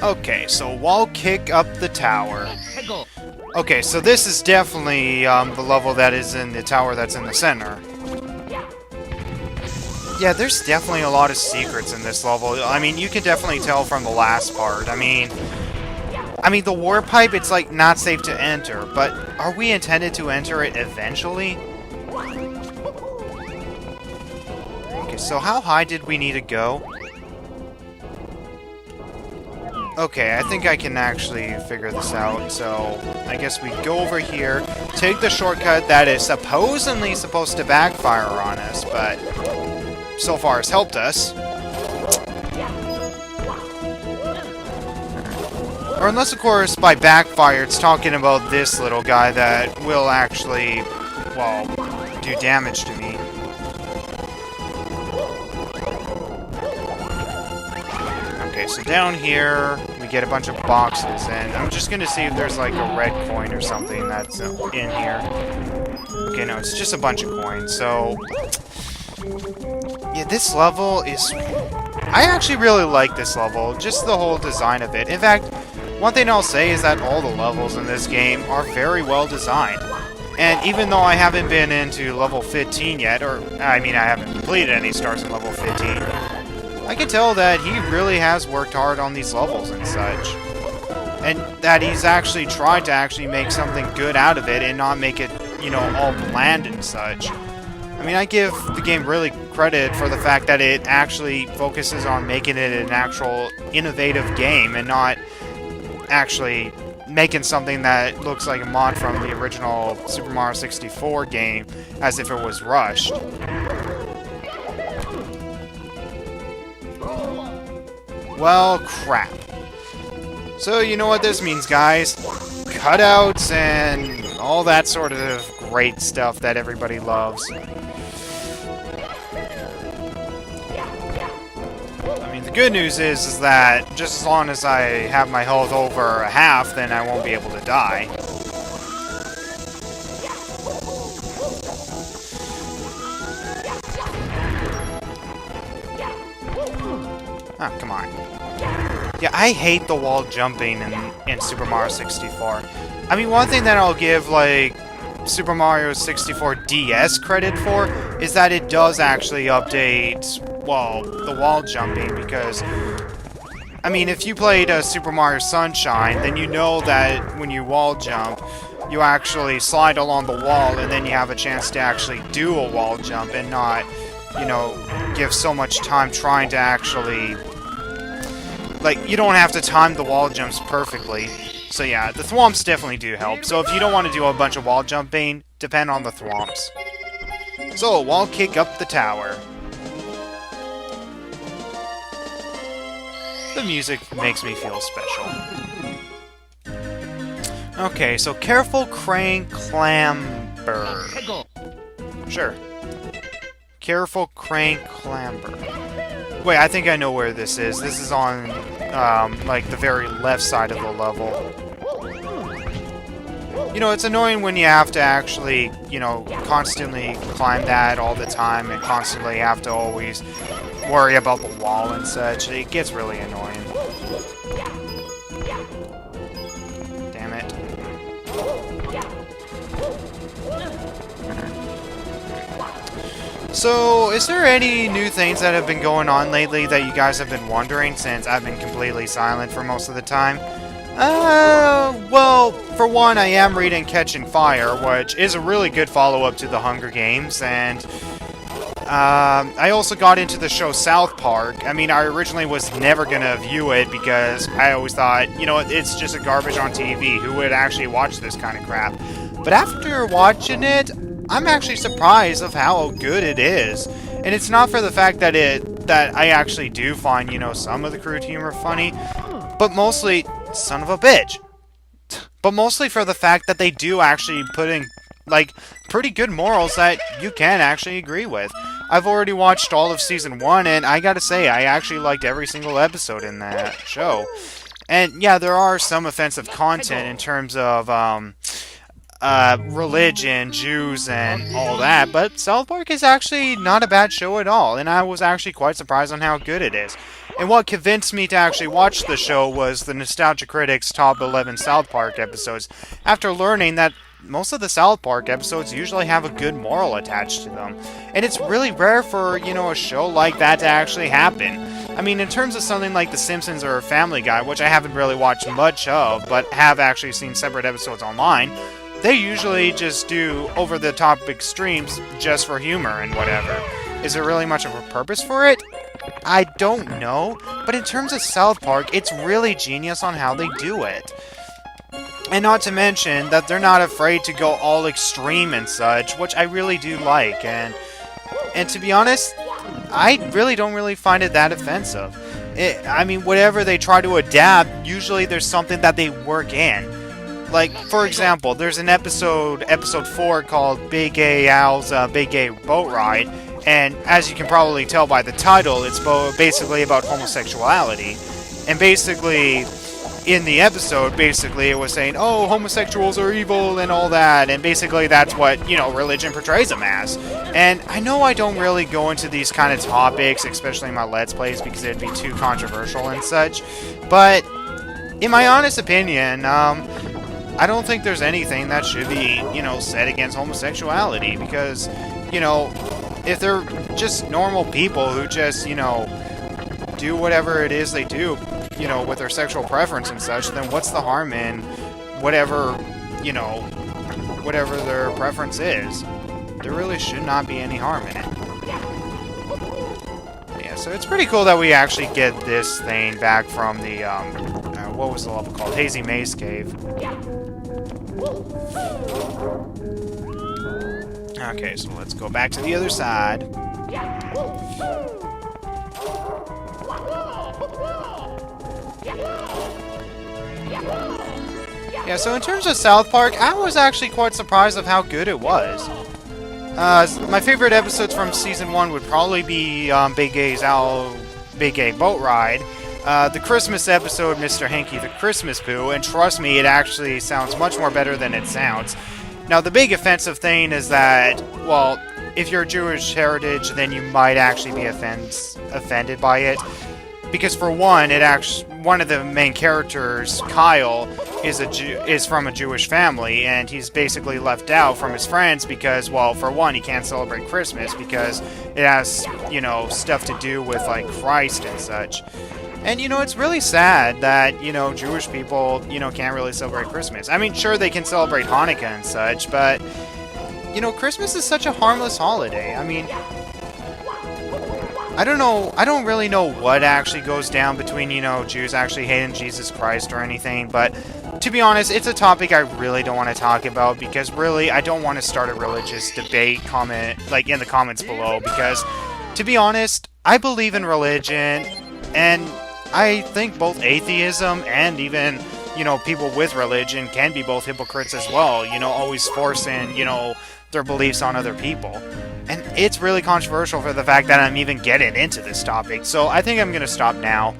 Okay, so wall kick up the tower. Okay, so this is definitely the level that is in the tower that's in the center. Yeah, there's definitely a lot of secrets in this level. I mean, you can definitely tell from the last part. I mean, the warp pipe, it's like not safe to enter, but are we intended to enter it eventually? Okay, so how high did we need to go? Okay, I think I can actually figure this out, so I guess we go over here, take the shortcut that is supposedly supposed to backfire on us, but so far has helped us. Or unless, of course, by backfire, it's talking about this little guy that will actually, well, do damage to me. Okay, so down here, we get a bunch of boxes, and I'm just gonna see if there's like a red coin or something that's in here. Okay, no, it's just a bunch of coins, so... yeah, this level is... I actually really like this level, just the whole design of it. In fact, one thing I'll say is that all the levels in this game are very well designed. And even though I haven't been into level 15 yet, or, I mean, I haven't completed any stars in level 15, I can tell that he really has worked hard on these levels and such. And that he's actually tried to actually make something good out of it and not make it, you know, all bland and such. I mean, I give the game really credit for the fact that it actually focuses on making it an actual innovative game and not actually making something that looks like a mod from the original Super Mario 64 game as if it was rushed. Well, crap. So, you know what this means, guys. Cutouts and all that sort of great stuff that everybody loves. I mean, the good news is that just as long as I have my health over a half, then I won't be able to die. Oh, come on. Yeah, I hate the wall jumping in Super Mario 64. I mean, one thing that I'll give, like, Super Mario 64 DS credit for is that it does actually update, well, the wall jumping, because, I mean, if you played Super Mario Sunshine, then you know that when you wall jump, you actually slide along the wall, and then you have a chance to actually do a wall jump and not, you know, give so much time trying to actually... like, you don't have to time the wall jumps perfectly. So yeah, the thwomps definitely do help. So if you don't want to do a bunch of wall jumping, depend on the thwomps. So, wall kick up the tower. The music makes me feel special. Okay, so careful crane clamber. Sure. Careful crane clamber. Wait, I think I know where this is. This is on, like, the very left side of the level. You know, it's annoying when you have to actually, you know, constantly climb that all the time and constantly have to always worry about the wall and such. It gets really annoying. Damn it. So, is there any new things that have been going on lately that you guys have been wondering, since I've been completely silent for most of the time? Well, for one, I am reading Catching Fire, which is a really good follow-up to The Hunger Games, and I also got into the show South Park. I mean, I originally was never gonna view it because I always thought, you know, it's just a garbage on TV. Who would actually watch this kind of crap? But after watching it, I'm actually surprised of how good it is. And it's not for the fact that I actually do find, you know, some of the crude humor funny, but mostly, son of a bitch. But mostly for the fact that they do actually put in, like, pretty good morals that you can actually agree with. I've already watched all of Season 1, and I gotta say, I actually liked every single episode in that show. And, yeah, there are some offensive content in terms of, religion, Jews, and all that, but South Park is actually not a bad show at all, and I was actually quite surprised on how good it is. And what convinced me to actually watch the show was the Nostalgia Critics Top 11 South Park episodes, after learning that most of the South Park episodes usually have a good moral attached to them. And it's really rare for, a show like that to actually happen. I mean, in terms of something like The Simpsons or Family Guy, which I haven't really watched much of, but have actually seen separate episodes online, they usually just do over-the-top extremes just for humor and whatever. Is there really much of a purpose for it? I don't know, but in terms of South Park, it's really genius on how they do it. And not to mention that they're not afraid to go all extreme and such, which I really do like, and to be honest, I really don't find it that offensive. I mean, whatever they try to adapt, usually there's something that they work in. Like, for example, there's an episode 4, called Big Gay Al's Big Gay Boat Ride, and as you can probably tell by the title, it's basically about homosexuality. And basically, in the episode, it was saying, oh, homosexuals are evil and all that, and basically that's what, religion portrays them as. And I know I don't really go into these kind of topics, especially in my Let's Plays, because it'd be too controversial and such, but in my honest opinion, I don't think there's anything that should be, said against homosexuality, because, if they're just normal people who just, do whatever it is they do, with their sexual preference and such, then what's the harm in whatever, whatever their preference is? There really should not be any harm in it. Yeah, so it's pretty cool that we actually get this thing back from the, what was the level called? Hazy Maze Cave. Okay, so let's go back to the other side. Yeah, so in terms of South Park, I was actually quite surprised of how good it was. My favorite episodes from Season 1 would probably be Big Gay Boat Ride, the Christmas episode, Mr. Hanky the Christmas Poo, and trust me, it actually sounds much more better than it sounds. Now, the big offensive thing is that, well, if you're Jewish heritage, then you might actually be offended by it. Because for one, one of the main characters, Kyle, is from a Jewish family, and he's basically left out from his friends because, well, for one, he can't celebrate Christmas because it has, stuff to do with, like, Christ and such. And, it's really sad that, Jewish people, can't really celebrate Christmas. I mean, sure, they can celebrate Hanukkah and such, but, Christmas is such a harmless holiday. I mean, I don't really know what actually goes down between, Jews actually hating Jesus Christ or anything, but to be honest, it's a topic I really don't want to talk about because really, I don't want to start a religious debate in the comments below because, to be honest, I believe in religion, and I think both atheism and even, people with religion can be both hypocrites as well, always forcing, their beliefs on other people. And it's really controversial for the fact that I'm even getting into this topic, so I think I'm going to stop now,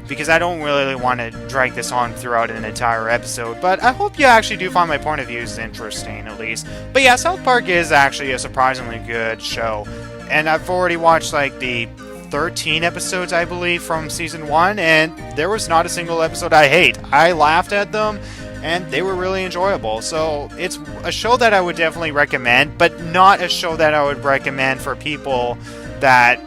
because I don't really want to drag this on throughout an entire episode, but I hope you actually do find my point of views interesting, at least. But yeah, South Park is actually a surprisingly good show, and I've already watched, like, the 13 episodes, I believe, from Season 1, and there was not a single episode I hate. I laughed at them, and they were really enjoyable. So it's a show that I would definitely recommend, but not a show that I would recommend for people that,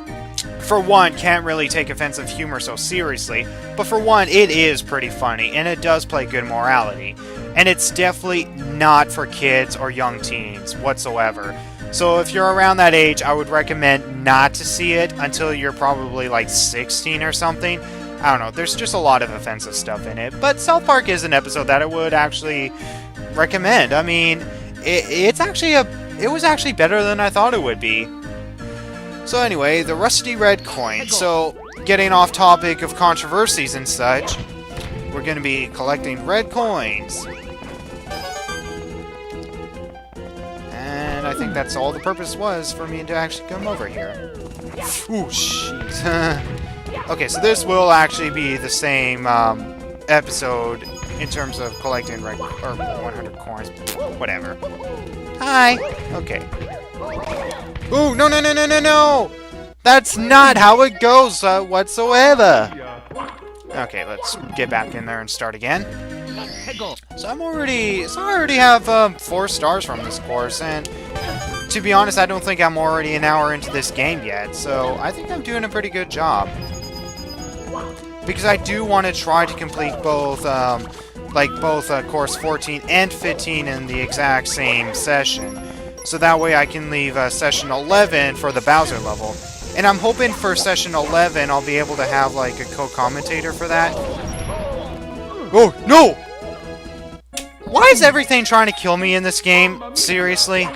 for one, can't really take offensive humor so seriously, but for one, it is pretty funny, and it does play good morality. And it's definitely not for kids or young teens whatsoever. So if you're around that age, I would recommend not to see it until you're probably like 16 or something. I don't know, there's just a lot of offensive stuff in it. But South Park is an episode that I would actually recommend. I mean, it was actually better than I thought it would be. So anyway, the rusty red coin. So, getting off topic of controversies and such, we're going to be collecting red coins. And I think that's all the purpose was for me to actually come over here. Ooh, jeez. Okay, so this will actually be the same episode in terms of collecting or 100 coins. Whatever. Hi. Okay. Ooh, no, no, no, no, no, no! That's not how it goes whatsoever. Okay, let's get back in there and start again. So I already have 4 stars from this course, and to be honest, I don't think I'm already an hour into this game yet, so I think I'm doing a pretty good job. Because I do want to try to complete both, course 14 and 15 in the exact same session. So that way I can leave session 11 for the Bowser level. And I'm hoping for session 11 I'll be able to have, like, a co-commentator for that. Oh, no! Why is everything trying to kill me in this game? Seriously?